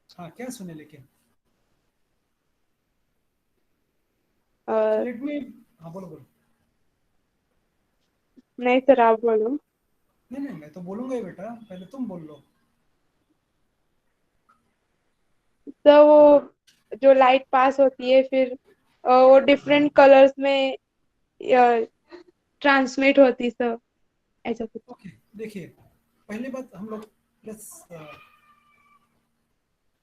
हाँ क्या सुने लेकिन अ, लेट मी। हाँ बोलो बोलो। नहीं सर, आप बोलो। नहीं नहीं, मैं तो बोलूंगा ही बेटा, पहले तुम बोल लो। तो वो जो लाइट पास होती है, फिर वो डिफरेंट कलर्स में ट्रांसमिट होती, सर, ऐसा कुछ। ओके, देखिए, पहली बात हम लोग, let's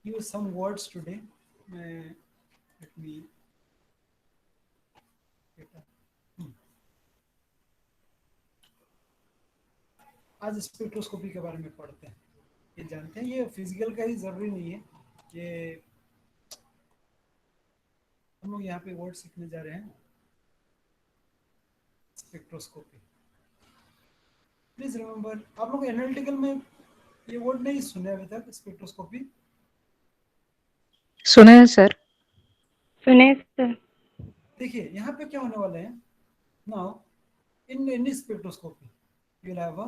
use some words today. मैं लेट मी बेटा, आज स्पेक्ट्रोस्कोपी के बारे में पढ़ते हैं। ये जानते हैं ये फिजिकल का ही जरूरी नहीं है, ये हम लोग यहाँ पे वर्ड सीखने जा रहे हैं। स्पेक्ट्रोस्कोपी, प्लीज रिमेम्बर, आप लोग एनालिटिकल में ये वर्ड नहीं सुने अभी तक, स्पेक्ट्रोस्कोपी। सुने हैं सर। सुने सर। देखिए यहाँ पे क्या होने वाला है now, in any spectroscopy you will have a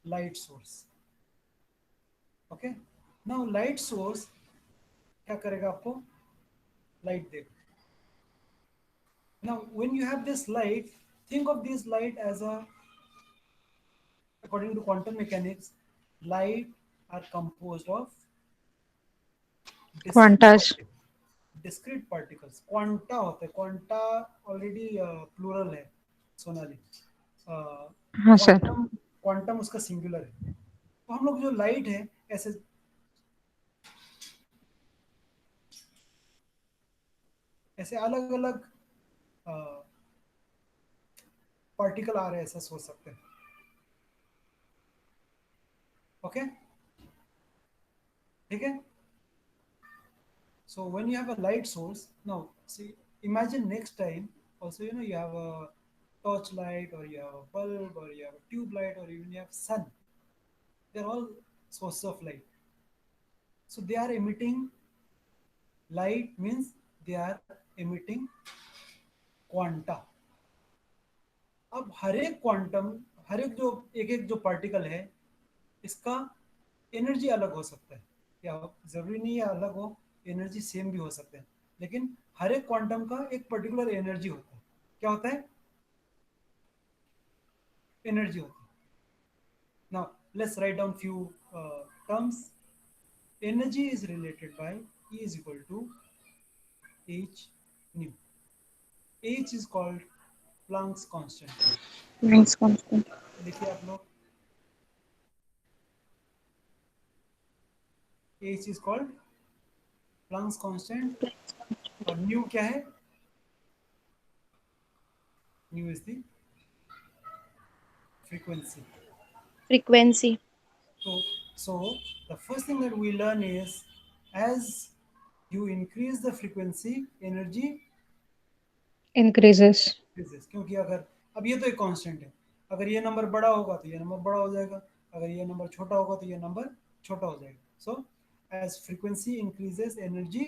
light source. Okay, now light source क्या करेगा आपको, लाइट देगा। Now, when you have this light, think of this light as a, according to quantum mechanics, light are composed of discrete Qantas. particles. Discrete particles quanta होते हैं, quanta already plural है सोनाली। हाँ sir. Quantum, quantum उसका singular है। तो हम लोग जो लाइट है, ऐसे ऐसे अलग अलग पार्टिकल आ रहे हैं, ऐसा सोच सकते हैं। ओके, ठीक है। So when you have a light source, now see, imagine next time also, you know, you have a torch light or you have a bulb or you have a tube light or even you have sun. They're all sources of light. So they are emitting light, means they are emitting quanta. अब हर एक quantum, हर एक जो एक एक जो particle है, इसका energy अलग हो सकता है, या जरूरी नहीं है अलग हो, एनर्जी सेम भी हो सकता है। लेकिन हर एक क्वांटम का एक पर्टिकुलर एनर्जी होता है। क्या होता है, एनर्जी होती है। Now let's write down few terms. Energy is related by E is equal to h nu. H is called Planck's constant। Planck's constant. लिखिए आप लोग, H is called Planck's constant। और न्यू क्या है, new is the frequency। Frequency. So the first thing that we learn is, as you increase the frequency, energy increases. increases। क्योंकि अगर, अब ये तो एक कांस्टेंट है, अगर ये नंबर बड़ा होगा तो ये नंबर बड़ा हो जाएगा, अगर ये नंबर छोटा होगा तो ये नंबर छोटा हो जाएगा। So as frequency increases, energy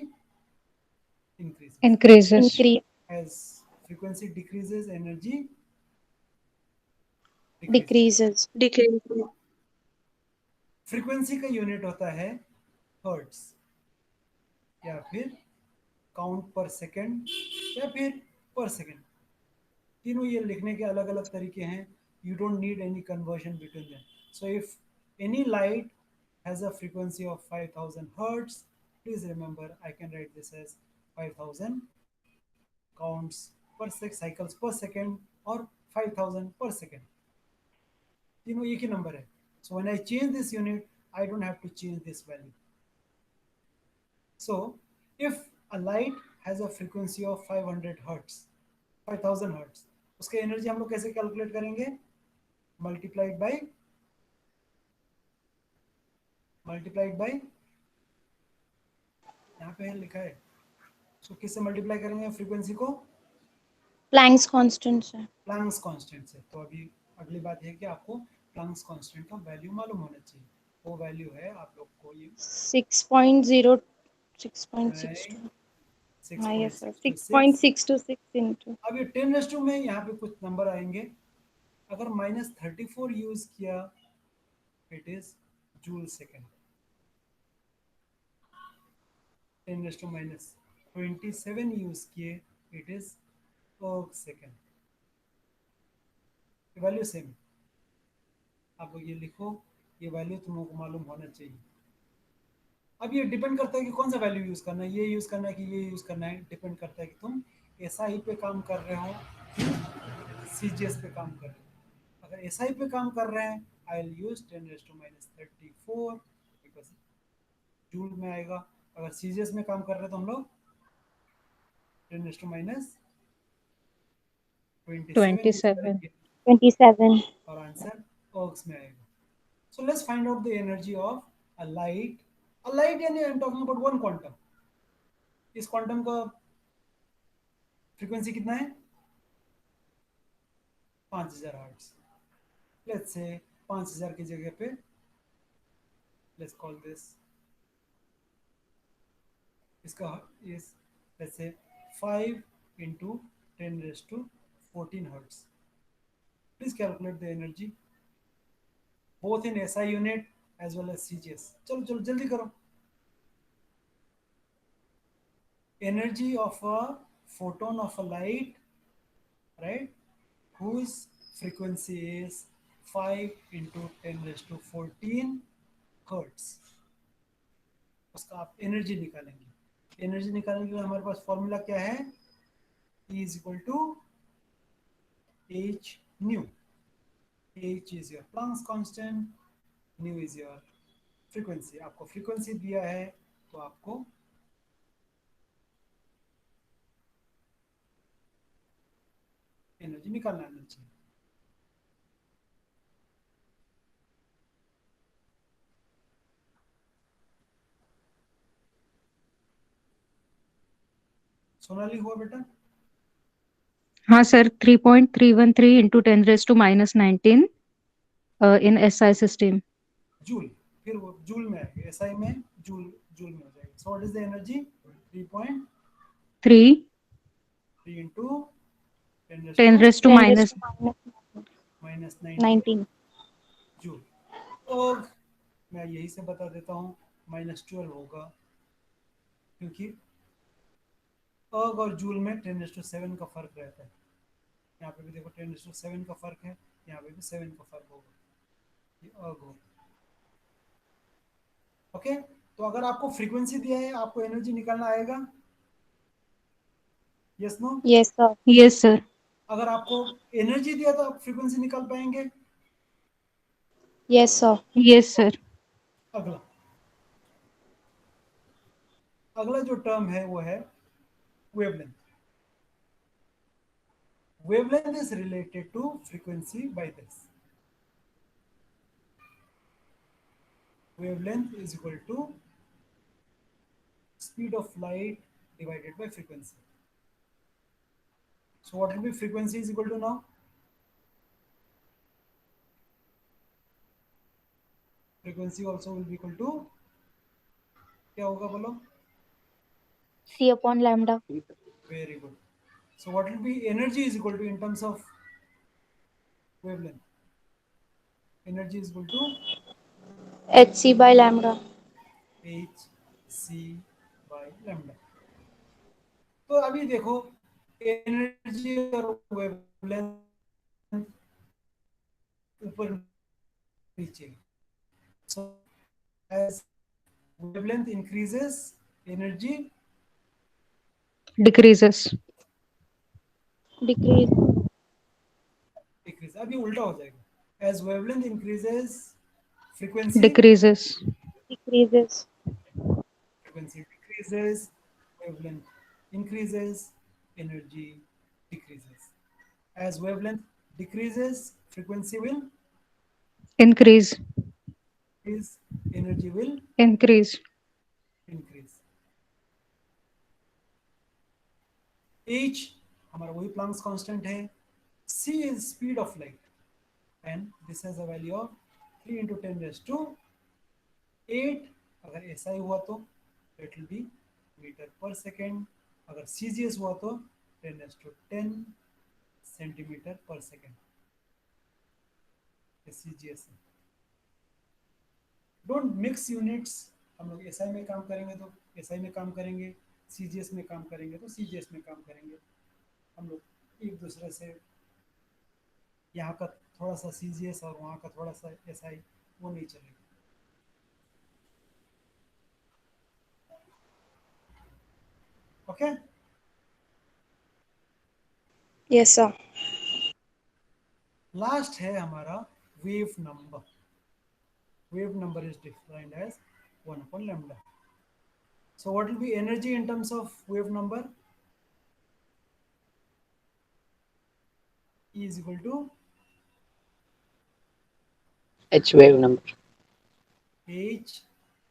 increases। Increases. Increase. As frequency decreases, energy decreases। Decreases. Decrease. Frequency का यूनिट होता है हर्ट्स, या फिर काउंट पर सेकंड, या फिर पर सेकंड। तीनों ये लिखने के अलग अलग तरीके हैं। You don't need any conversion between them. So if any light has a frequency of 5000 hertz, please remember I can write this as 5000 counts per sec cycles per second, or 5000 per second। तीनों एक ही number है। So when I change this unit, I don't have to change this value. So if a light has a frequency of 500 hertz, 5000 hertz, उसका energy हम लोग कैसे calculate करेंगे, multiplied by, multiplied by, यहाँ पे लिखा है। सो किससे मल्टीप्लाई करेंगे फ्रीक्वेंसी को, प्लैंक्स कांस्टेंट से। प्लैंक्स कांस्टेंट से। तो अभी अगली बात है कि आपको प्लैंक्स कांस्टेंट का वैल्यू मालूम होना चाहिए। वो वैल्यू है आप लोग को ये 6.0, 6.62। सिक्स हाँ point yes sir, six two six point six six two six into. अब ये 10 में यहाँ पे कुछ नंबर आएंगे। अगर -34 यूज किया, it is joule second. 10⁻27 use किए, it is erg second. Value same, आप लोग ये लिखो, ये वैल्यू तुम लोगों को मालूम होना चाहिए। अब ये डिपेंड करता है कि कौन सा वैल्यू यूज़ करना है, ये यूज़ करना है कि ये यूज़ करना है, डिपेंड करता है कि तुम एसआई पे काम कर रहे हो कि सीजीएस पे काम कर रहे हो। अगर एसआई पे काम कर रहे हैं, I will use 10⁻34 because joule में आएगा। अगर सीजीएस में काम कर रहे हैं तो हम लोग 10⁻27 यूज 27. करेंगे 27. और आंसर ऑक्स में आएगा। So let's find out the energy of a light. A light यानी I'm talking about one quantum. इस क्वांटम का फ्रीक्वेंसी कितना है? 5000 हर्ट्ज। लेट्स से 5000 की जगह पे लेट्स कॉल दिस, इसका इस let's say 5 into 10⁻14 hertz. Please calculate the energy both in SI unit as well as CGS. चलो चलो जल्दी करो। Energy of a photon of a light, right, whose frequency is 5 into 10⁻14 hertz, उसका आप energy निकालेंगे। Energy निकालने के लिए हमारे पास फॉर्मूला क्या है? E is equal to h nu। h is your Planck's constant, nu is your frequency। आपको फ्रीक्वेंसी दिया है तो आपको एनर्जी निकालना आना चाहिए। सोनाली हुआ बेटा? हाँ sir, 3.313 into 10⁻⁻19 in SI system. Joule, फिर वो जूल में आएगा, एसआई में जूल, जूल में हो जाएगा। सो what is the energy? 3.3 3 into 10 10 raised to 10 raised minus. to minus minus 19 19. Joule. और मैं यही से बता देता हूँ, -12 होगा, क्योंकि अर्ग और जूल में 10⁻7 का फर्क रहता है। यहाँ पे भी देखो 10⁻7 का फर्क है, यहाँ पे भी 7 का फर्क होगा, ये अर्ग होगा। ओके, तो अगर आपको फ्रीक्वेंसी दिया है, आपको एनर्जी निकालना आएगा? Yes no? Yes, sir. Yes sir. अगर आपको एनर्जी दिया तो आप फ्रीक्वेंसी निकाल पाएंगे? Yes, sir. Yes sir. अगला अगला जो टर्म है वो है wavelength. Wavelength is related to frequency by this. Wavelength is equal to speed of light divided by frequency. So what will be frequency is equal to now? Frequency also will be equal to, क्या होगा बोलो? C upon lambda. Very good. So what will be energy is equal to in terms of wavelength? Energy is equal to Hc by lambda. h c by lambda। तो अभी देखो energy और wavelength ऊपर नीचे। So as wavelength increases, energy Decreases. Decrease. decreases। अभी उल्टा हो जाएगा। As wavelength increases, frequency Decreases. Decreases. frequency decreases, wavelength increases, energy decreases। As wavelength decreases, frequency will Increase. increase, energy will Increase. increase। h हमारा वही Planck's constant है। c is speed of light and this has a value of 3 into 10 raised to 8। अगर SI हुआ तो it will be metre पर second. अगर CGS हुआ तो 10 raised to 10 सेंटीमीटर पर second. CGS। Don't mix units हम लोग एसआई में काम करेंगे तो एसआई में काम करेंगे, सीजीएस में काम करेंगे तो सीजीएस में काम करेंगे। हम लोग एक दूसरे से यहाँ का थोड़ा सा सीजीएस और वहाँ का थोड़ा सा एसआई वो नहीं चलेगा। ओके। Yes sir. लास्ट है हमारा wave number. Wave number is defined as 1 upon lambda. So what will be energy in terms of wave number? E is equal to H wave number. h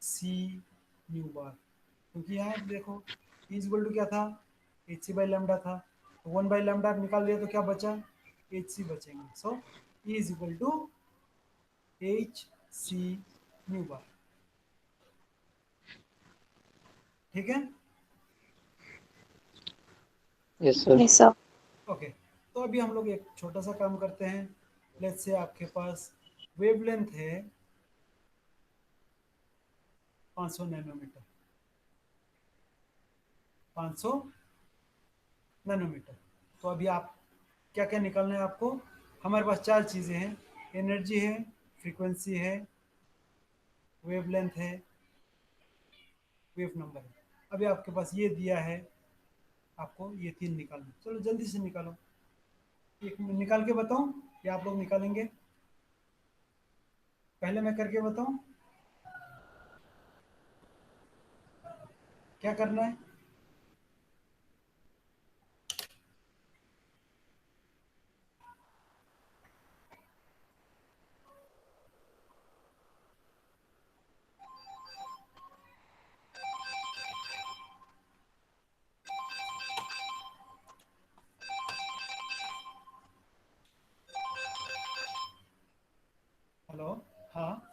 c nu bar, क्योंकि यहाँ देखो E is equal to क्या था, H C by lambda था, तो 1 by lambda निकाल लिया तो क्या बचा, एच सी बचेंगे। So E is equal to H C nu bar. ठीक है। Yes, sir. Yes sir. Okay, तो अभी हम लोग एक छोटा सा काम करते हैं। लेट्स से आपके पास वेवलेंथ है 500 नैनोमीटर, 500 नैनोमीटर। तो अभी आप क्या क्या निकालना है आपको, हमारे पास चार चीज़ें हैं, एनर्जी है, फ्रीक्वेंसी है, वेवलेंथ है, वेव नंबर है। अभी आपके पास ये दिया है, आपको ये तीन निकालना। चलो जल्दी से निकालो, एक मैं निकाल के बताऊं या आप लोग निकालेंगे, पहले मैं करके बताऊं क्या करना है। हेलो। हाँ।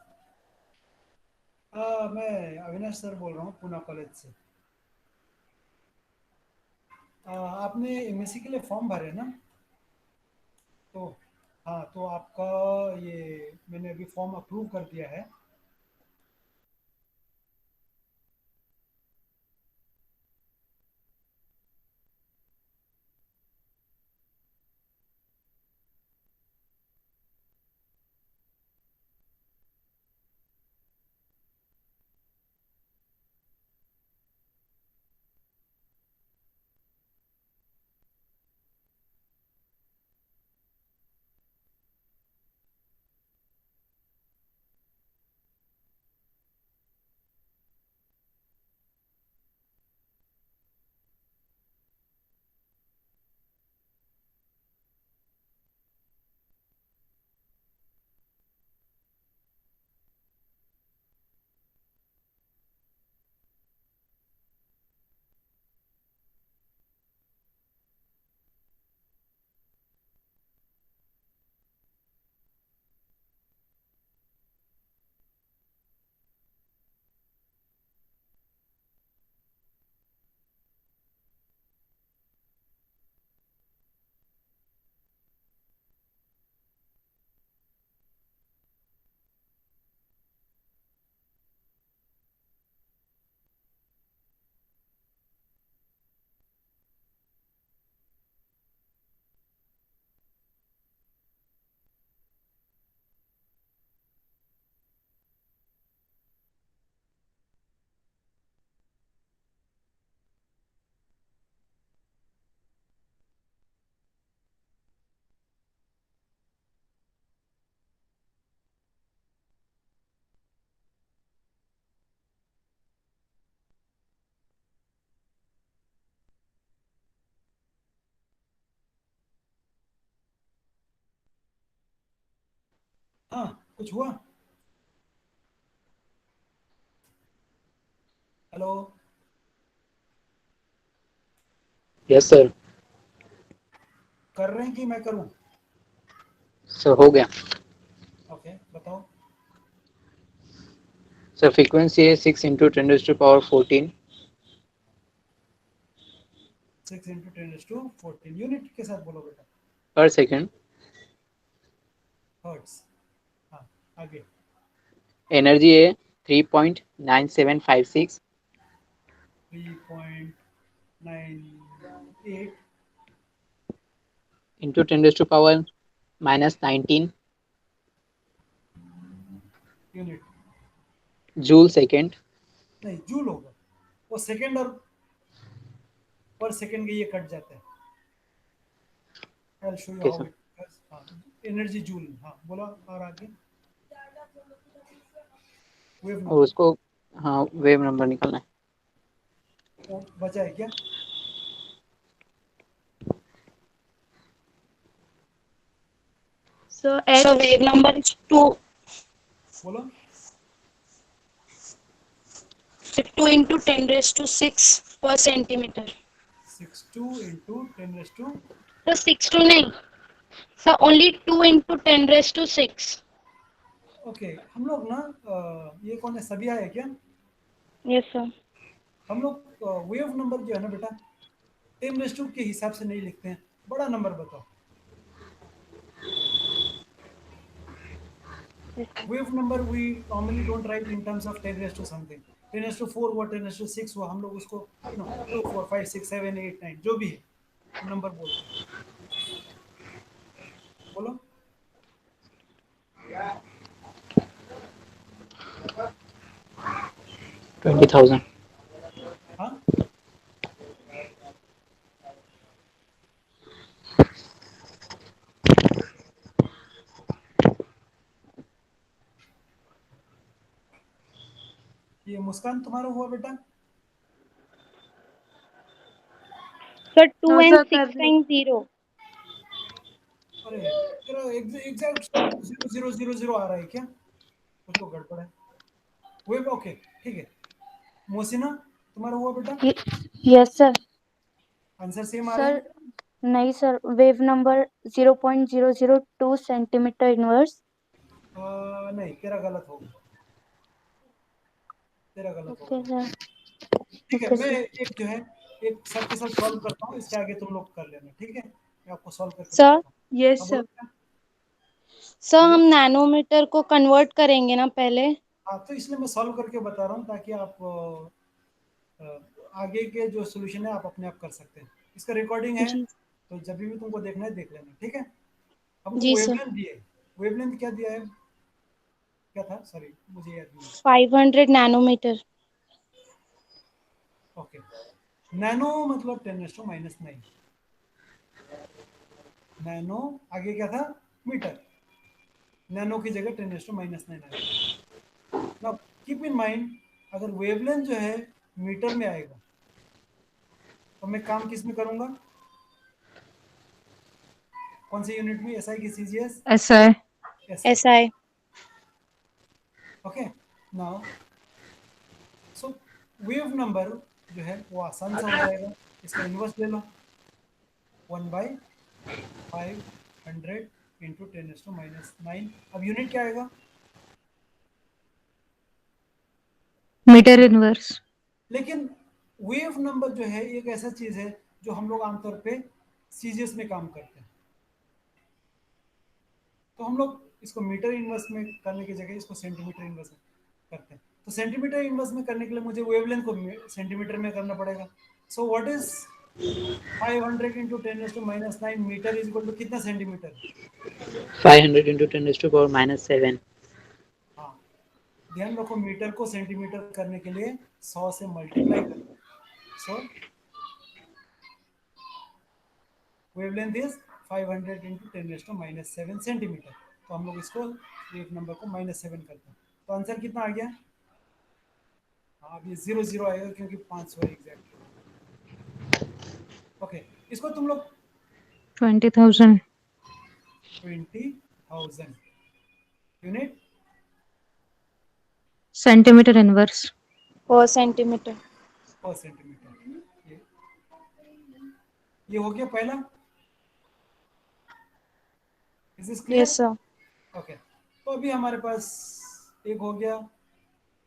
मैं अविनाश सर बोल रहा हूँ पूना कॉलेज से। आपने एमएससी के लिए फॉर्म भरे ना, तो हाँ, तो आपका ये मैंने अभी फॉर्म अप्रूव कर दिया है। हाँ, कुछ हुआ। हेलो। Yes, sir. कर रहे हैं कि मैं करूं। So हो गया. ओके, बताओ। So frequency है 6 into 10 raised to power 14. 6 into 10⁻14 unit के साथ बोलो बेटा। Per second. हर्ट्स। हाँ, आगे। Energy है 3.9756 3.98 into 10 raised to power minus 19 unit, joule second. नहीं जूल होगा, वो सेकंड और पर सेकंड के ये कट जाता है। I'll show you Okay, how sir. it does. हाँ, एनर्जी जूल। हाँ बोला, और आगे वेव और नंबर उसको हाँ वेव नंबर निकालना है। वो बचा है क्या? So wave number is 2 बोलो into 10 raised to 6 per centimeter. 62 into 10 raised to, So 6 to नहीं, so only 2 into 10 raised to 6. Okay. हम लोग ना ये कौन है, सबिया है क्या? Yes sir. हम लोग वेव नंबर जो है ना बेटा 10 रेस टू के हिसाब से नहीं लिखते हैं, बड़ा नंबर बताओ। Yes, sir. Wave number we normally don't write in terms of 10 raise to something, 10 raise to 4 हुआ, 10 रेस टू 6 हुआ, हम लोग उसको 2 4 5 6 7 8 9 जो भी है नंबर बोलते हैं। बोलो 20,000 हाँ, ये मुस्कान तुम्हारा हुआ बेटा? So 2 हाँ and सर 6 कर रही हूँ। times 0. अरे तेरा एग्जैक्ट 0 0 0 0 आ रहा है क्या? कुछ तो गड़बड़ है। वेव ओके ठीक है। मोहसिना तुम्हारा हुआ बेटा? Yes sir. आंसर सेम आ रहा सर है? नहीं sir, wave number 0.002 centimetre inverse. नहीं तेरा गलत होगा, तेरा गलत ओके होगा। सर। ठीक है, ओके मैं सर। एक जो है एक सबके साथ सॉल्व करता हूँ, इसके आगे तुम लोग कर लेना, ठीक है? मैं आपको सॉल्व करके सर, बताता हूँ। यस हाँ सर। बोलो क्या? सर बोलो। हम नैनोमीटर को कन्वर्ट करेंगे ना पहले। हाँ तो इसलिए मैं सॉल्व करके बता रहा हूँ ताकि आप आगे के जो सोल्यूशन है आप अपने आप कर सकते हैं। इसका रिकॉर्डिंग है, जी तो जब भी तुमको देखना है देख लेना, ठीक है? हमको जी सर। वेवलेंथ दिए, वेवलेंथ क्या दिया है, क्या था, सॉरी मुझे याद नहीं। 500 नैनोमीटर। ओके, नैनो मतलब 10⁻⁹ नैनो, आगे क्या था, मीटर, नैनो की जगह 10⁻⁹ आएगा। नाउ कीप इन माइंड, अगर वेवलेंथ जो है मीटर में आएगा तो मैं काम किस में करूंगा, कौन सी यूनिट में, एसआई की सीजीएस? ऐसा है। SI. SI। Okay, now so wave number जो है वो आसान सा हो जाएगा, इसका इन्वर्स ले लो, 1/500 इंटू 10⁻⁹। अब यूनिट क्या आएगा? Metre inverse. लेकिन वेव नंबर जो है एक ऐसा चीज है जो हम लोग आमतौर पे सीजीएस में काम करते हैं, तो हम लोग इसको मीटर इनवर्स में करने की जगह इसको सेंटीमीटर इनवर्स में करते हैं। तो सेंटीमीटर इनवर्स में करने के लिए मुझे वेवलेंथ को सेंटीमीटर में करना पड़ेगा। So what is 500 into 10⁻⁹ metre is equal to कितना centimetre? 500 into 10 raised to power minus 7 हाँ, ध्यान रखो मीटर को सेंटीमीटर करने के लिए 100 से मल्टीप्लाई करना है। सो वेवलेंथ इज 500 इंटू 10⁻⁷ सेंटीमीटर। तो हम लोग इसको वेव नंबर को -7 करते हैं, तो आंसर कितना आ गया? हाँ अब ये 0 0 आएगा क्योंकि 500 है एग्जैक्टली। ओके, इसको तुम लोग 20,000 20,000 यूनिट सेंटीमीटर इनवर्स। पर सेंटीमीटर। पर सेंटीमीटर। ये हो गया पहला, is this clear? Yes sir. Okay, तो अभी हमारे पास एक हो गया,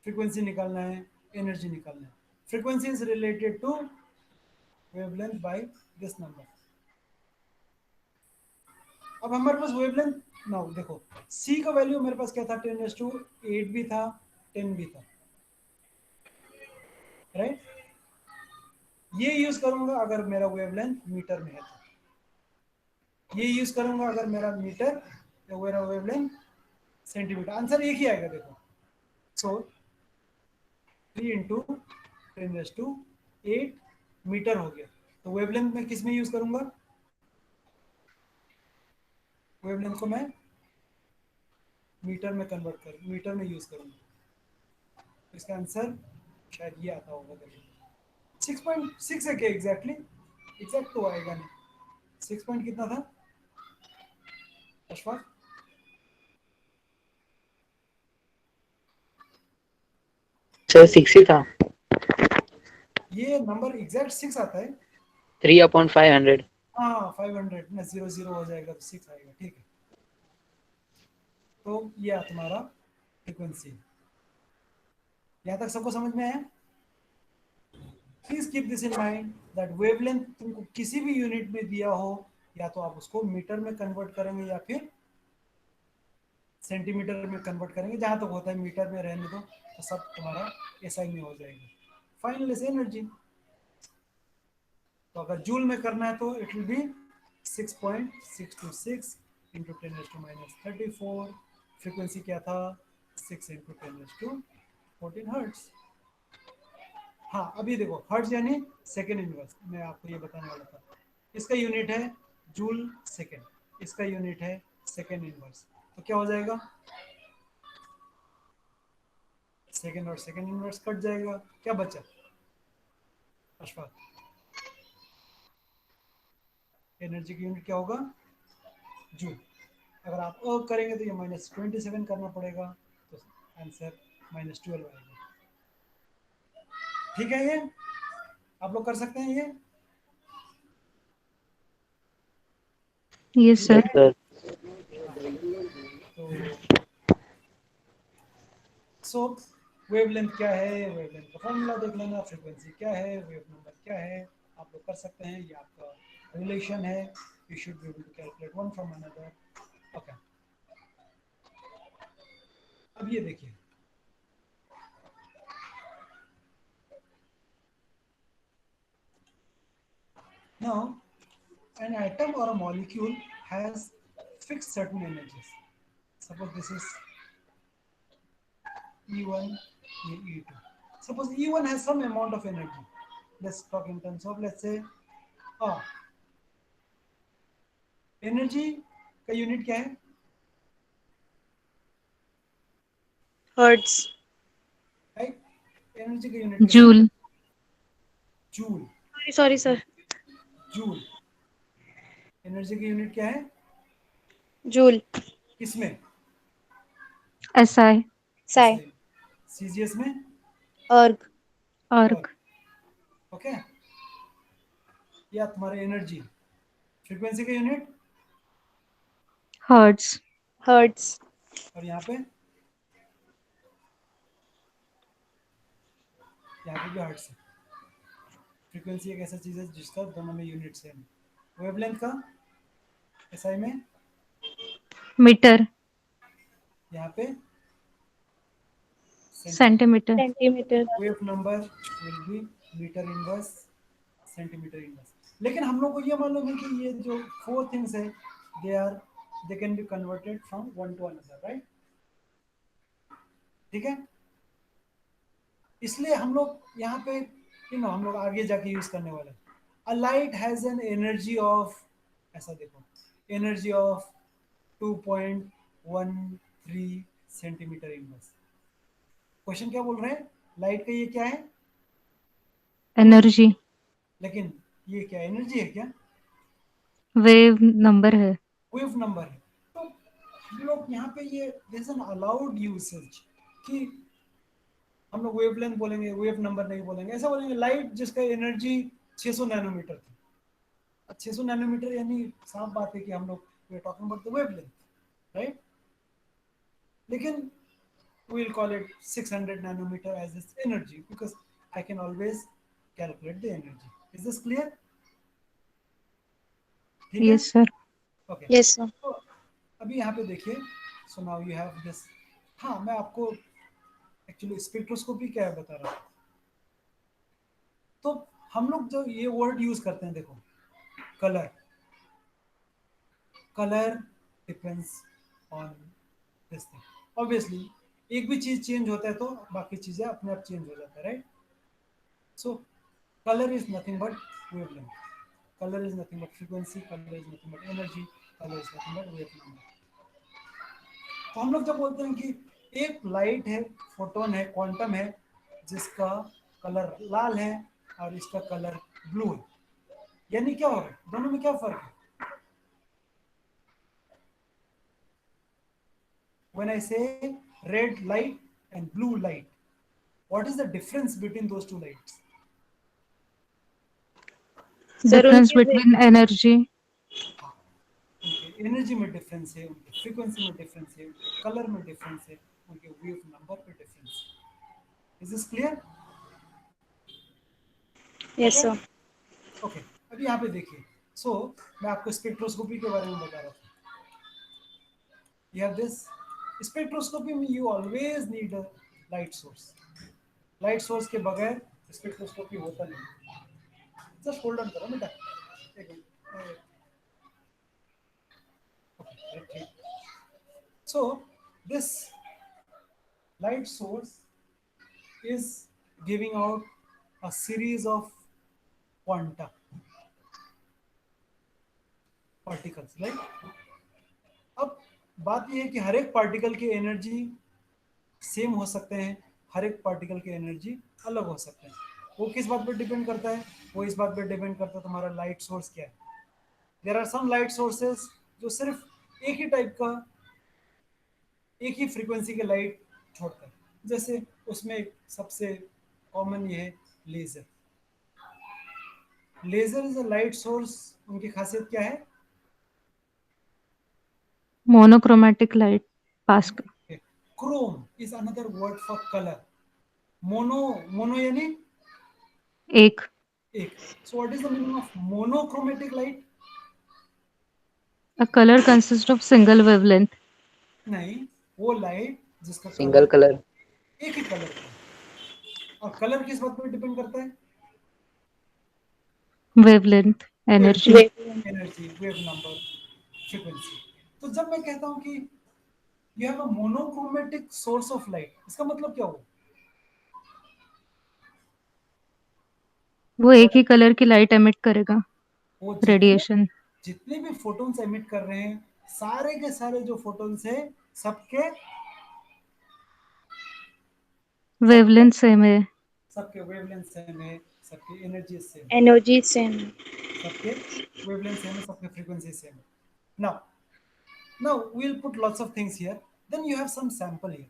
फ्रीक्वेंसी निकालना है, एनर्जी निकालना है। Frequency is related to wavelength by this number. अब हमारे पास वेवलेंथ, नाउ देखो सी का वैल्यू मेरे पास क्या था, 10⁻⁸ भी था, 10 भी था। राइट। ये यूज करूंगा अगर मेरा वेवलेंथ मीटर में है तो, ये यूज करूंगा अगर मेरा मीटर या मेरा वेवलेंथ सेंटीमीटर। आंसर एक ही आएगा देखो। सो 3 इंटू 10⁸ मीटर हो गया। तो वेवलेंथ में किस में यूज करूंगा? वेवलेंथ को मैं मीटर में मीटर में यूज करूंगा। इसका आंसर शायद ये आता होगा। देखिए 6.6 है क्या एग्जैक्टली? एग्जैक्ट तो आएगा नहीं। 6 पॉइंट कितना था अशफाक? सर 6 ही था। ये नंबर एग्जैक्ट 6 आता है। 3/500। हाँ 500 ना, 0 हो जाएगा तो 6 आएगा। ठीक है, तो ये तुम्हारा फ्रीक्वेंसी। यहाँ तक सबको समझ में आया? Please keep this in mind that wavelength तुमको किसी भी यूनिट में दिया हो, या तो आप उसको मीटर में कन्वर्ट करेंगे या फिर सेंटीमीटर में कन्वर्ट करेंगे। जहां तक होता है मीटर में रहने दो, तो सब तुम्हारा एसआई में हो जाएगा। Final is energy. तो अगर जूल में करना है तो it will be 6.626 into 10⁻34। Frequency क्या था? 6 इंटू 10⁻14 हर्ट्ज। हाँ अभी देखो, हर्ट्ज यानी सेकेंड इनवर्स। मैं आपको ये बताने वाला था, इसका यूनिट है जूल सेकेंड, इसका यूनिट है सेकेंड इनवर्स। तो क्या हो जाएगा? सेकेंड और सेकेंड इनवर्स कट जाएगा, क्या बचा अशफाक? एनर्जी की यूनिट क्या होगा? जूल। अगर आप करेंगे तो ये -27 करना पड़ेगा, तो आंसर -12 आएगा। ठीक है, ये आप लोग कर सकते हैं ये? यस ठीक सर। है? सर तो सो वेवलेंथ क्या है, वेवलेंथ का फॉर्मूला देख लेना। फ्रीक्वेंसी क्या है, वेव नंबर क्या है, आप लोग कर सकते हैं। ये आपका रिलेशन है। You should be able to calculate one from another. Okay, अब ये देखिए, now an atom or a molecule has fixed certain energies. Suppose this is E1, E2. Suppose E1 has some amount of energy. Let's talk in terms of, let's say, energy का unit क्या है? Hertz. Energy का unit क्या है? Joule. Joule. Sorry sir. Joule. Energy की unit क्या है? Joule. किसमें? एसआई। साई। सीजीएस में अर्ग। अर्ग। ओके। या तुम्हारे एनर्जी फ्रीक्वेंसी का यूनिट हर्ट्ज। हर्ट्ज। और यहाँ पे भी हर्ट्ज है। फ्रीक्वेंसी एक ऐसा चीज है जिसका दोनों में यूनिट सेम है। वेवलेंथ का एसआई में मीटर। यहाँ पे centimetre. Centimetre. Wave number will be metre inverse centimetre inverse. लेकिन हम लोग को ये मालूम है कि ये जो 4 थिंग्स है they can be converted from one two another, right? ठीक है, इसलिए हम लोग यहाँ पे हम लोग आगे जाके यूज करने वाले हैं। A light has an energy of, ऐसा देखो, energy of 2.13 centimetre inverse. Question क्या बोल रहे हैं? लाइट का ये क्या है? एनर्जी। लेकिन ये क्या एनर्जी है क्या? वेव नंबर है। वेव नंबर है। तो हम लोग यहाँ पे ये दिस एन अलाउड यूसेज कि हम लोग वेवलेंथ बोलेंगे, वेव नंबर नहीं बोलेंगे। ऐसा बोलेंगे लाइट जिसका एनर्जी 600 नैनोमीटर थी। 600 नैनोमीटर यानी साफ बात है कि हम लोग we are talking about the wavelength, right? लेकिन we will call it 600 nanometer as its energy because I can always calculate the energy. Is this clear? ठीक है? Yes sir. Okay. Yes sir. तो अभी यहाँ पे देखिए, so now you have this. हाँ, मैं आपको एक्चुअली स्पेक्ट्रोस्कोपी क्या है बता रहा हूँ। तो हम लोग जो ये वर्ड यूज करते हैं, देखो, colour, colour depends on this thing. Obviously एक भी चीज चेंज होता है तो बाकी चीजें अपने आप चेंज हो जाता है, right? So colour is nothing but wavelength, colour is nothing but frequency, colour is nothing but energy, colour is nothing but wavelength. तो हम लोग जब बोलते हैं कि एक लाइट है, फोटोन है, क्वांटम है, जिसका कलर लाल है और इसका कलर ब्लू है, यानी क्या हो रहा है, दोनों में क्या फर्क है? When I say red light and blue light, what is the difference between those two lights? Sir difference उनकी बिटवीन एनर्जी, हाँ, उनके एनर्जी में डिफरेंस है, उनके फ्रीक्वेंसी में डिफरेंस है, उनके कलर में डिफरेंस है, उनके वेव नंबर पे डिफरेंस है। Is this clear? Yes sir. Okay, अभी यहाँ पे देखिए। सो मैं आपको स्पेक्ट्रोस्कोपी के बारे में बता रहा था। You have this spectroscopy में you always need a light source. Light source के बगैर स्पेक्ट्रोस्कोपी होता नहीं। जस्ट होल्ड ऑन करो बेटा, एक minute. Okay, so this light source is giving out a series of quanta particles, right? अब बात यह है कि हर एक पार्टिकल की एनर्जी सेम हो सकते हैं, हर एक पार्टिकल की एनर्जी अलग हो सकते हैं। वो किस बात पर डिपेंड करता है? वो इस बात पर डिपेंड करता है तुम्हारा लाइट सोर्स क्या है। There are some light sources जो सिर्फ एक ही टाइप का, एक ही फ्रीक्वेंसी के लाइट छोड़ता है, जैसे उसमें सबसे कॉमन ये है laser. Laser is a light source, उनकी खासियत क्या है? मोनोक्रोमैटिक लाइट पास कर। Chrome is another word for colour. Mono, mono यानी एक, एक। So what is the meaning of monochromatic light? A colour consist of single wavelength, नहीं, वो लाइट जिसका सिंगल कलर कलर, एक ही कलर का है। और कलर किस बात पर डिपेंड करता है? Wavelength, energy. Energy, wave number, frequency. तो जब मैं कहता हूं कि you have a monochromatic source of light, इसका मतलब क्या हुआ? वो एक ही कलर की लाइट एमिट करेगा, वो रेडिएशन। जितने भी फोटोन्स एमिट कर रहे हैं, सारे के सारे जो फोटोन्स हैं, सबके वेवलेंथ सेम है, सबके वेवलेंथ सेम है, सबकी एनर्जी सेम, एनर्जी सेम। सबके वेवलेंथ सेम है, सबके फ्रीक्वेंसी सेम है। Now we'll put lots of things here. Then you have some sample here.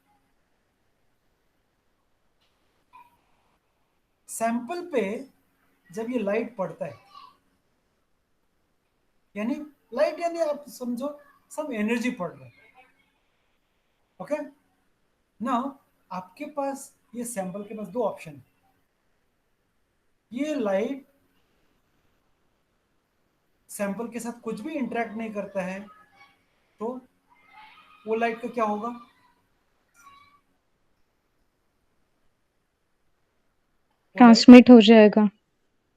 Sample पे जब ये लाइट पड़ता है, यानी लाइट यानी आप समझो सब एनर्जी पड़ रहा है। ओके, नाउ आपके पास ये सैंपल के पास दो ऑप्शन है। ये लाइट सैंपल के साथ कुछ भी इंटरेक्ट नहीं करता है, तो वो लाइट का क्या होगा? वो लाइट ट्रांसमिट हो जाएगा।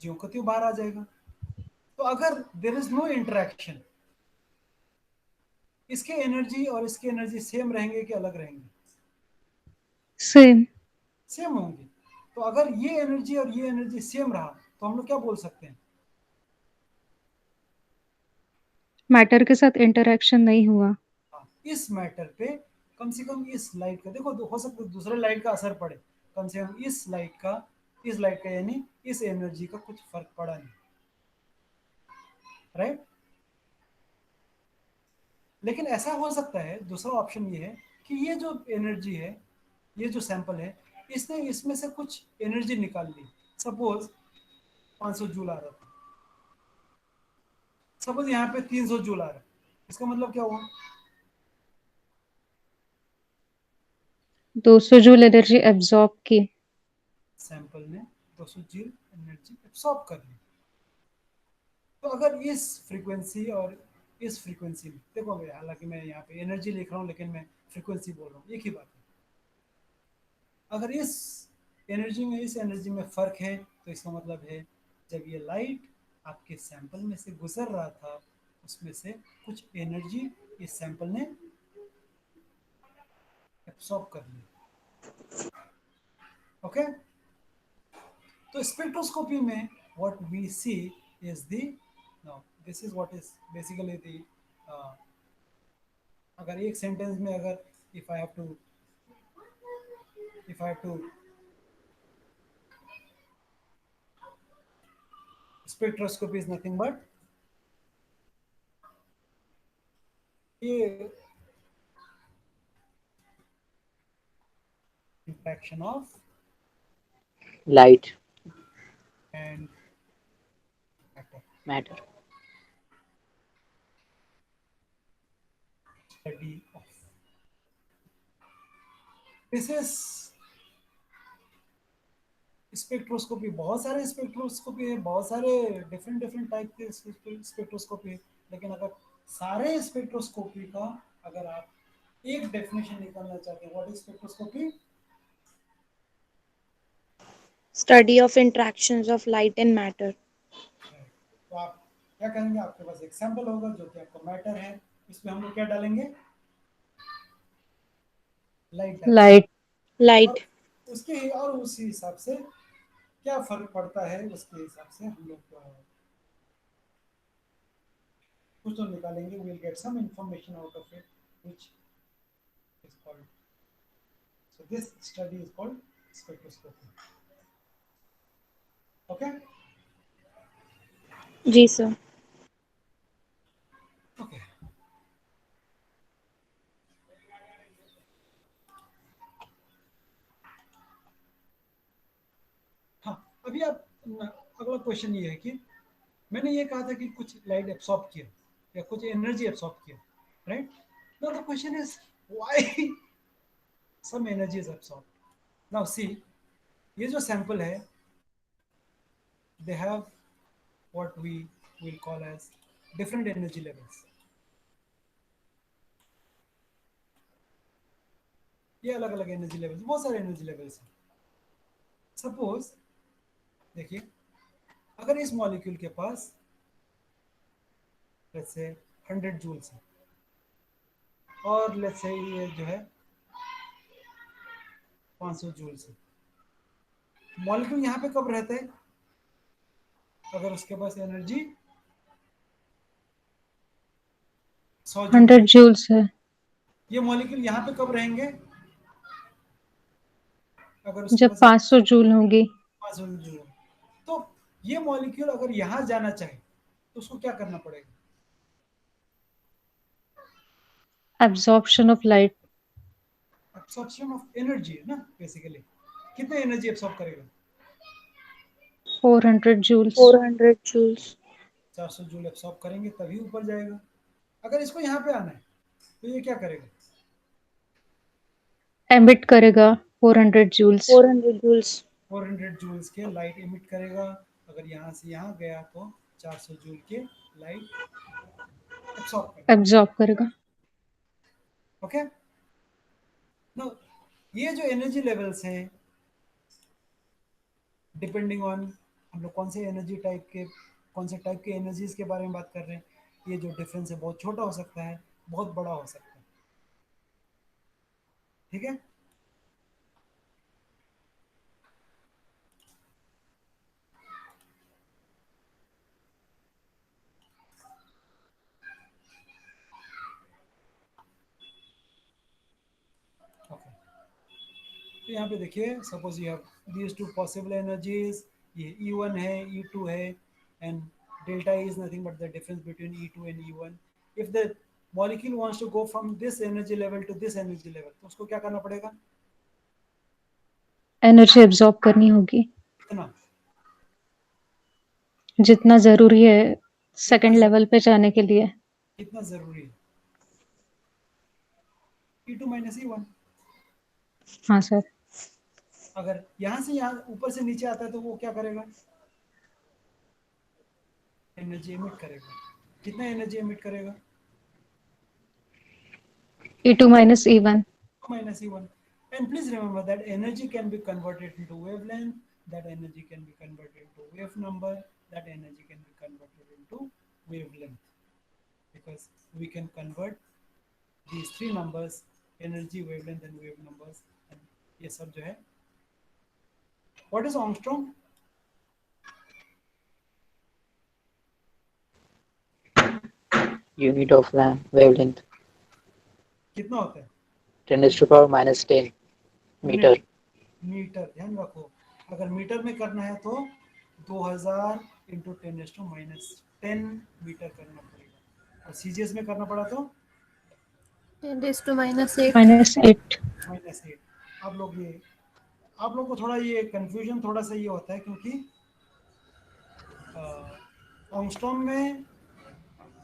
ज्यों का त्यों बाहर आ जाएगा। तो अगर देर इज नो इंटरेक्शन, इसके एनर्जी और इसके एनर्जी सेम रहेंगे कि अलग रहेंगे? सेम। सेम होंगे। तो अगर ये एनर्जी और ये एनर्जी सेम रहा तो हम लोग क्या बोल सकते हैं? मैटर के साथ इंटरेक्शन नहीं हुआ। हाँ, इस मैटर पे कम से कम इस लाइट का, देखो हो सकता है दूसरे लाइट का असर पड़े, कम से कम इस लाइट का यानी इस एनर्जी का कुछ फर्क पड़ा नहीं, राइट? लेकिन ऐसा हो सकता है, दूसरा ऑप्शन ये है कि ये जो एनर्जी है, ये जो सैंपल है, इसने इसमें से कुछ एनर्जी निकाल ली। सपोज 500 जूल आ रहा था, सपोज यहाँ पे 300 जूल आ रहा है, इसका मतलब क्या हुआ? 200 जूल एनर्जी एब्जॉर्ब की। सैंपल ने 200 जूल एनर्जी एब्सॉर्ब कर ली। तो अगर इस फ्रीक्वेंसी और इस फ्रीक्वेंसी में, देखो हालांकि मैं यहाँ पे एनर्जी लिख रहा हूँ लेकिन मैं फ्रीक्वेंसी बोल रहा हूँ, एक ही बात है। अगर इस एनर्जी में इस एनर्जी में फर्क है तो इसका मतलब है जब ये लाइट आपके सैंपल में से गुजर रहा था उसमें से कुछ एनर्जी इस सैंपल ने एब्सॉर्ब कर ली। ओके, तो स्पेक्ट्रोस्कोपी में what we see is the, now this is what is basically the, अगर एक सेंटेंस में अगर if I have to spectroscopy is nothing but a interaction of Light, and matter. matter. Study of. This is spectroscopy. बहुत सारे spectroscopy है, बहुत सारे different different type के स्पेक्ट्रोस्कोपी है, लेकिन अगर सारे स्पेक्ट्रोस्कोपी का अगर आप एक डेफिनेशन निकालना चाहते हैं, what is spectroscopy? Study of interactions of light and matter. तो आप क्या करेंगे, आपके पास एक सैंपल होगा जो कि आपका मैटर है, इसमें हम लोग क्या डालेंगे? लाइट डालेंगे। Light. Light. उसके और उसी हिसाब से क्या फर्क पड़ता है उसके हिसाब से हम लोग कुछ तो निकालेंगे। we'll get some information out of it which is called, so this study is called spectroscopy. Okay, ji sir. okay. हाँ, अभी आप अगला क्वेश्चन ये है कि मैंने ये कहा था कि कुछ लाइट एब्सॉर्ब किया या कुछ एनर्जी एब्सॉर्ब किया, right? Now the question is why some energy is absorb. Now see, ये जो सैंपल है they have what we will call as different energy levels. ये अलग अलग एनर्जी लेवल्स, बहुत सारे एनर्जी लेवल्स हैं। सपोज देखिए, अगर इस मॉलिक्यूल के पास लेट्स से 100 जूल्स है और लेट्स से ये जो है 500 जूल्स है, मॉलिक्यूल यहाँ पे कब रहता है? अगर उसके पास एनर्जी 100 जूल, 100 joules है। ये मॉलिक्यूल यहाँ पे कब रहेंगे? अगर उसके जब पास 500 जूल होंगी। 500 जूल। तो ये मॉलिक्यूल अगर यहाँ जाना चाहे तो उसको क्या करना पड़ेगा? Absorption of light. Absorption of energy है ना बेसिकली। कितने एनर्जी एब्सॉर्ब करेगा? 400 joules। 400 joules. 400 जूल एब्सॉर्ब करेंगे तभी ऊपर जाएगा। अगर इसको यहाँ पे आना है तो ये क्या करेगा? Emit करेगा 400 joules। 400 joules. 400 जूल्स के लाइट इमिट करेगा। अगर यहाँ से यहाँ गया तो 400 जूल के लाइट एब्सॉर्ब करेगा। Absorb करेगा। ओके, नो ये जो एनर्जी लेवल्स हैं डिपेंडिंग ऑन हम लोग कौन से एनर्जी टाइप के, कौन से टाइप के एनर्जीज के बारे में बात कर रहे हैं, ये जो डिफरेंस है बहुत छोटा हो सकता है, बहुत बड़ा हो सकता है। ठीक है, ओके। तो यहाँ पे देखिए, suppose you have these two possible energies, ये E1 है, E2 है, and delta is nothing but the difference between E2 and E1। If the molecule wants to go from this energy level to this energy level, तो उसको क्या करना पड़ेगा? Energy absorb करनी होगी कितना? जितना जरूरी है सेकंड लेवल पे जाने के लिए। कितना जरूरी है? E2 minus E1। हाँ सर। अगर यहाँ से यहाँ ऊपर से नीचे आता है तो वो क्या करेगा? एनर्जी एमिट करेगा। कितना एनर्जी एमिट करेगा? E2 minus E1। minus E1। And please remember that energy can be converted into wavelength that energy can be converted into wave number, that energy can be converted into wavelength, because we can convert these three numbers, energy, wavelength and wave numbers, and ये सब जो है. What is Angstrom? Unit of wavelength. कितना होता है? 10⁻⁻10 metre. Metre. ध्यान रखो, अगर मीटर में करना है तो 2000 इंटू 10⁻10 मीटर करना पड़ेगा, और सीजीएस में करना पड़ा तो 10⁻8 -8 -8. आप लोग को थोड़ा ये कंफ्यूजन थोड़ा सा ये होता है, क्योंकि ऑंगस्ट्रॉम में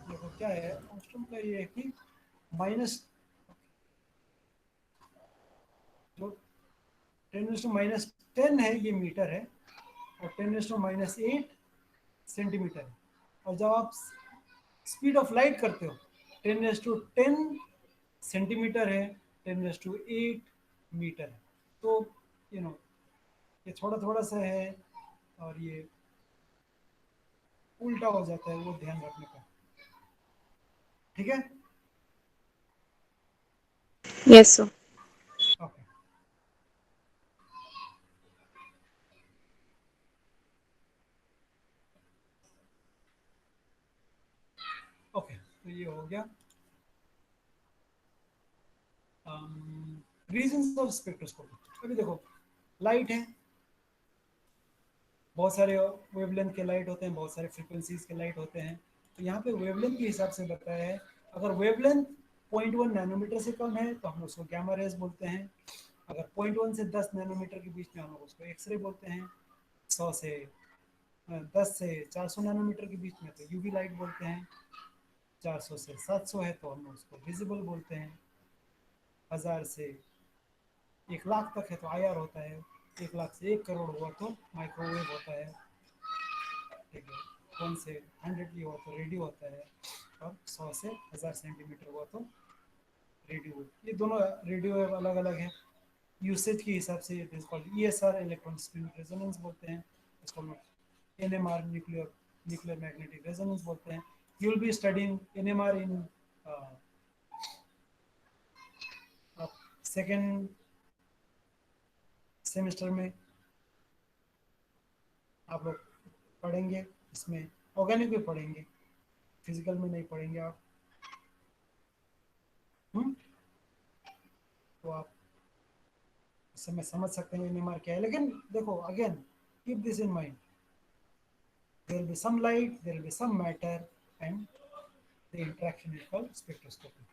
देखो क्या है, ऑंगस्ट्रॉम का ये है कि माइनस जो 10⁻10 है ये मीटर है, और 10⁻8 सेंटीमीटर है. और जब आप स्पीड ऑफ लाइट करते हो 10⁻10 सेंटीमीटर है, 10⁻8 मीटर है. तो ये थोड़ा थोड़ा सा है, और ये उल्टा हो जाता है, वो ध्यान रखने का. ठीक है. Yes sir. ओके. ओके, तो ये हो गया रीजंस ऑफ स्पेक्ट्रोस्कोपी. अभी देखो, लाइट है, बहुत सारे वेवलेंथ के लाइट होते हैं, बहुत सारे फ्रीक्वेंसीज के लाइट होते हैं. तो यहाँ पे वेवलेंथ के हिसाब से बताया है, अगर वेवलेंथ 0.1 नैनोमीटर से कम है तो हम उसको गैमा रेज बोलते हैं. अगर 0.1 से 10 नैनोमीटर के बीच में हम उसको एक्सरे बोलते हैं. 10 से 400 नैनोमीटर के बीच में तो यूवी लाइट बोलते हैं. 400 से 700 है तो हम उसको विजिबल बोलते हैं. 1000 से 1 लाख तक है तो आईआर होता है. 1 लाख से 1 करोड़ हुआ तो माइक्रोवेव होता है. ठीक है. 1 से 100 हुआ तो रेडियो होता है, और 100 से 1000 सेंटीमीटर हुआ तो रेडियो. ये दोनों रेडियो वेव अलग अलग है. यूसेज के हिसाब से it is called ESR, electron spin resonance बोलते हैं. इसको एनएमआर, न्यूक्लियर मैग्नेटिक रेजोनेंस बोलते हैं. You will be studying NMR in second semester में. आप लोग पढ़ेंगे, इसमें ऑर्गेनिक भी पढ़ेंगे, फिजिकल में नहीं पढ़ेंगे आप. तो आप इस समय समझ सकते हैं एनएमआर क्या है. लेकिन देखो, again keep this in mind, there will be some light, there will be some matter, and the interaction is called spectroscopy.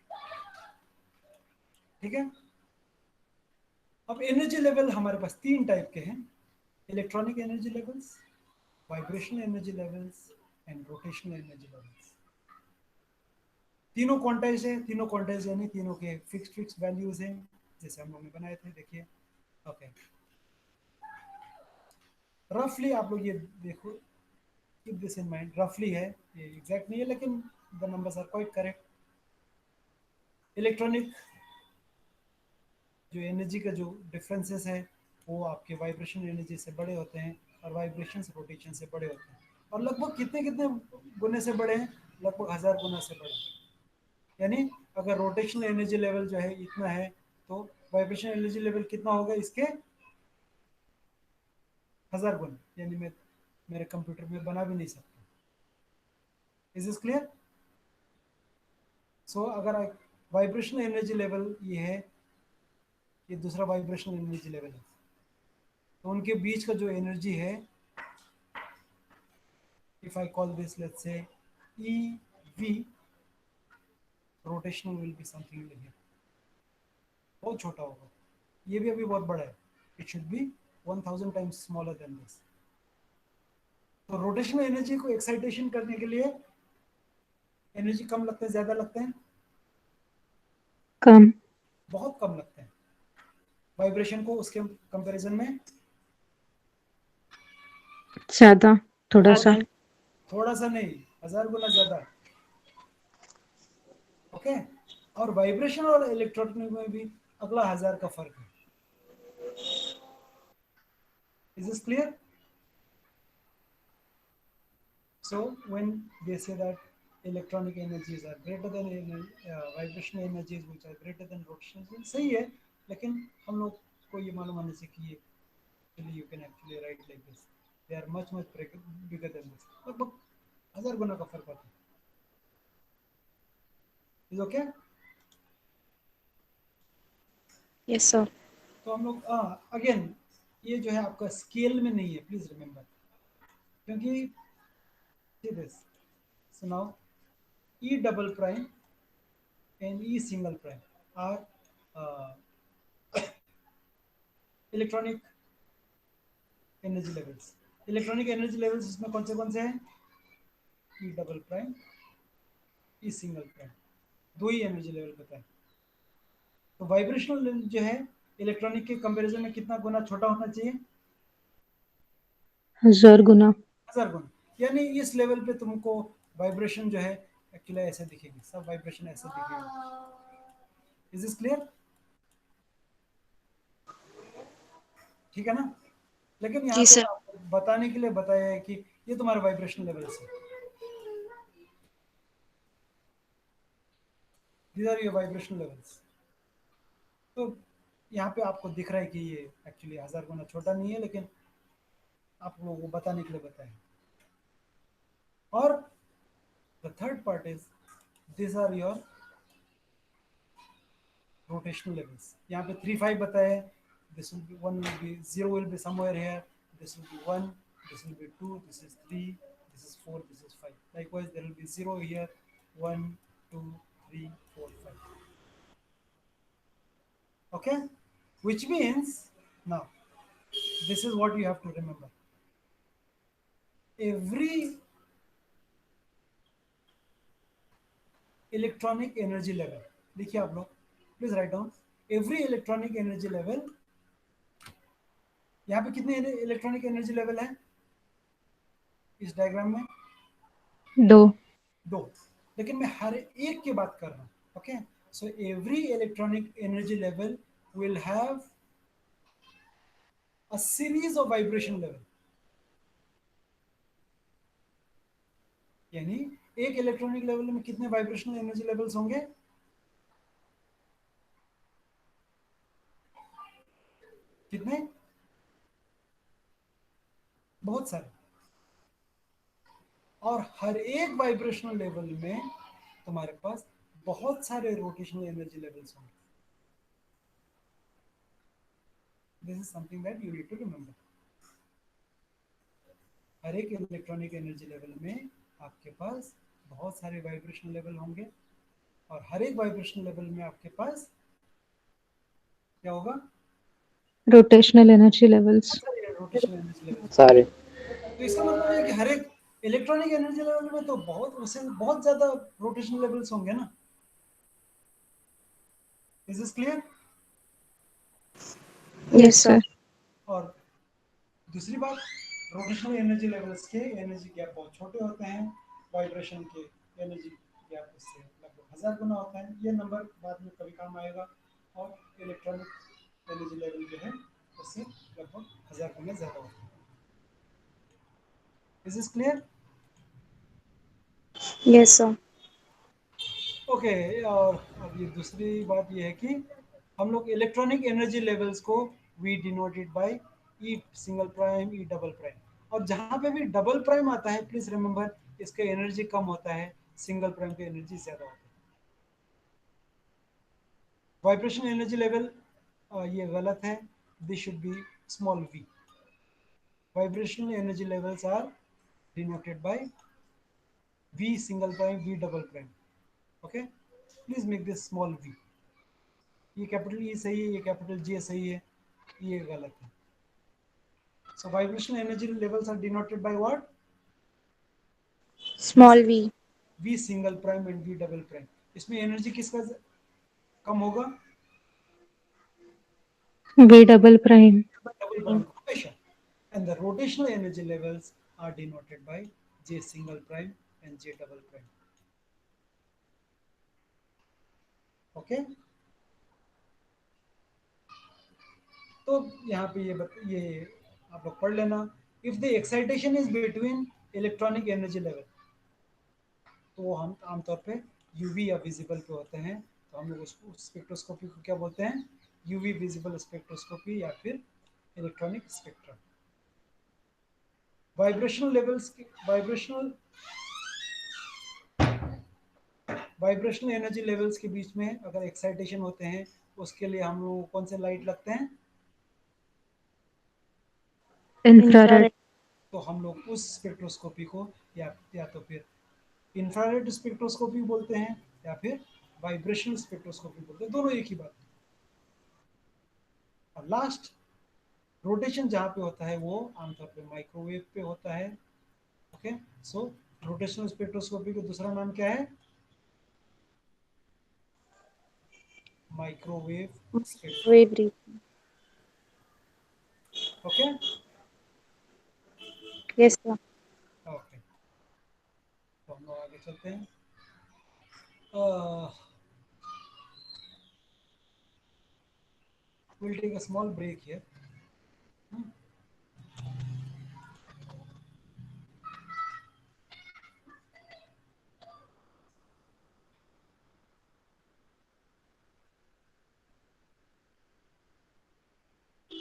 ठीक है. अब एनर्जी लेवल हमारे पास 3 टाइप के हैं: electronic energy levels, vibrational energy levels and rotational energy levels. तीनों quantize है. तीनों quantize यानी तीनों के फिक्स वैल्यूज हैं, जैसे हम लोग ने बनाए थे. देखिए, ओके, रफली आप लोग ये देखो, कीप दिस इन माइंड. रफली है, ये एग्जैक्ट नहीं है, लेकिन the numbers are quite correct. Electronic जो एनर्जी का जो डिफरेंसेस है वो आपके वाइब्रेशन एनर्जी से बड़े होते हैं, और वाइब्रेशन रोटेशन से बड़े होते हैं. और लगभग कितने गुने से बड़े हैं? लगभग 1000 गुना से बड़े. यानी अगर रोटेशनल एनर्जी लेवल जो है इतना है, तो वाइब्रेशन एनर्जी लेवल कितना होगा इसके 1000 गुना. यानी मैं मेरे कंप्यूटर में बना भी नहीं सकता. Is this clear? सो अगर वाइब्रेशनल एनर्जी लेवल ये है, ये दूसरा वाइब्रेशनल एनर्जी लेवल है, तो उनके बीच का जो एनर्जी है, if I call this let's say EV, rotational will be something here. बहुत छोटा होगा. ये भी अभी बहुत बड़ा है. It should be 1000 times smaller than this. तो रोटेशनल एनर्जी को एक्साइटेशन करने के लिए एनर्जी कम लगते हैं, ज्यादा लगते हैं? कम. बहुत कम लगते हैं. वाइब्रेशन को उसके कंपैरिजन में ज्यादा. थोड़ा सा. थोड़ा सा नहीं, 1000 गुना ज्यादा. ओके. और वाइब्रेशन और इलेक्ट्रॉनिक में भी अगला 1000 का फर्क है. Is this clear? So when they say that electronic energies are greater than vibrational energies which are greater than rotational energies, सही है, लेकिन हम लोग को ये मालूम होना चाहिए कि ये actually you can actually write like this. They are much bigger than this. लगभग 1000 गुना का फर्क होता है. Is okay? Yes sir. तो हम लोग अगेन ये जो है आपका स्केल में नहीं है, प्लीज रिमेम्बर, क्योंकि see this. So now E double prime and E single prime are electronic energy levels. Electronic energy levels इसमें कौन से हैं? ई डबल प्राइम, ई सिंगल प्राइम, दो ही एनर्जी लेवल बताए. तो वाइब्रेशनल जो है इलेक्ट्रॉनिक के कंपैरिजन में कितना गुना छोटा होना चाहिए? 1000 गुना. 1000 गुना. यानी इस लेवल पे तुमको वाइब्रेशन जो है एक्चुअली ऐसे दिखेगी, सब वाइब्रेशन ऐसे दिखेगी. Is this clear? ठीक है ना? लेकिन यहाँ जी पे सर। आपको बताने के लिए बताया है कि ये तुम्हारा वाइब्रेशन लेवल है. These are your vibration levels. तो यहाँ पे आपको दिख रहा है कि ये एक्चुअली 1000 गुना छोटा नहीं है, लेकिन आप लोगों को बताने के लिए बताया. और the third part is this are your rotational levels. यहाँ पे 3 5 बताया है. This will be 1 will be 0 will be somewhere here, this will be 1, this will be 2, this is 3, this is 4, this is 5. Likewise there will be 0 here, 1 2 3 4 5. Okay, which means now this is what you have to remember. Every electronic energy level, देखिए आप लोग, please write down. Every electronic energy level, यहाँ पे कितने electronic energy level है इस diagram में? 2. लेकिन मैं हर एक की बात कर रहा हूँ. Okay, so every electronic energy level will have a series of vibration level. यानी एक इलेक्ट्रॉनिक लेवल में कितने वाइब्रेशनल एनर्जी लेवल्स होंगे? कितने? बहुत सारे. और हर एक वाइब्रेशनल लेवल में तुम्हारे पास बहुत सारे रोटेशनल एनर्जी लेवल्स होंगे. This is something that you need to remember. हर एक इलेक्ट्रॉनिक एनर्जी लेवल में आपके पास बहुत सारे वाइब्रेशनल लेवल होंगे, और हर एक वाइब्रेशनल लेवल में आपके पास क्या होगा? Rotational energy levels. Rotational energy level. सारे. तो इसका मतलब है कि हर एक इलेक्ट्रॉनिक एनर्जी लेवल में तो बहुत ज्यादा रोटेशनल लेवल्स होंगे ना. Is this clear? Yes sir. और दूसरी बात, रोटेशनल एनर्जी लेवल्स के एनर्जी गैप बहुत छोटे होते हैं. वाइब्रेशन के एनर्जी गैप उससे लगभग 1000 गुना होता है. ये नंबर बाद में कभी काम आएगा. और इलेक्ट्रॉनिक एनर्जी लेवल जो है उससे लगभग 1000 गुना ज्यादा होता है. Is this clear? Yes sir. Okay. और अब ये दूसरी बात ये है कि हम लोग इलेक्ट्रॉनिक एनर्जी लेवल्स को we denoted by E single prime, E double prime. और जहां पे भी डबल प्राइम आता है, प्लीज रिमेंबर, इसका एनर्जी कम होता है, सिंगल प्राइम का एनर्जी ज्यादा होता है. वाइब्रेशन एनर्जी लेवल ये गलत है. This should be small v. Vibrational energy levels are denoted by v single prime, v double prime. Okay, please make this small v. ये कैपिटल ई सही है, ये कैपिटल जे सही है, ये गलत है. So vibrational energy levels are denoted by what? Small v. v single prime and v double prime. इसमें एनर्जी किसका कम होगा? V double prime. Double prime हमेशा. And the rotational energy levels are denoted by j single prime and j double prime. Okay, तो यहाँ पे ये आप लोग पढ़ लेना। If the excitation is between electronic energy level, तो हम आमतौर पे यूवी या विजिबल पे होते हैं, तो हम लोग उसको स्पेक्ट्रोस्कोपी को क्या बोलते हैं, यूवी विजिबल स्पेक्ट्रोस्कोपी या फिर इलेक्ट्रॉनिक स्पेक्ट्रम। वाइब्रेशनल लेवल्स के वाइब्रेशनल एनर्जी लेवल्स के बीच में अगर एक्साइटेशन होते हैं, उसके लिए हम लोग कौन से लाइट लगते हैं, इंफ्रारेड। तो हम लोग उस स्पेक्ट्रोस्कोपी को या तो फिर इंफ्रारेड स्पेक्ट्रोस्कोपी बोलते हैं या फिर वाइब्रेशनल स्पेक्ट्रोस्कोपी बोलते हैं, दोनों एक ही बात। और लास्ट, रोटेशन जहाँ पे होता है वो आमतौर पे माइक्रोवेव पे होता है। ओके, सो रोटेशनल स्पेक्ट्रोस्कोपी का दूसरा नाम क्या है, माइक्रोवेव स्पेक्ट्रोस्कोपी। वेव री ओके यस सर। ओके, तो हम लोग आगे चलते हैं। We'll take a small break here.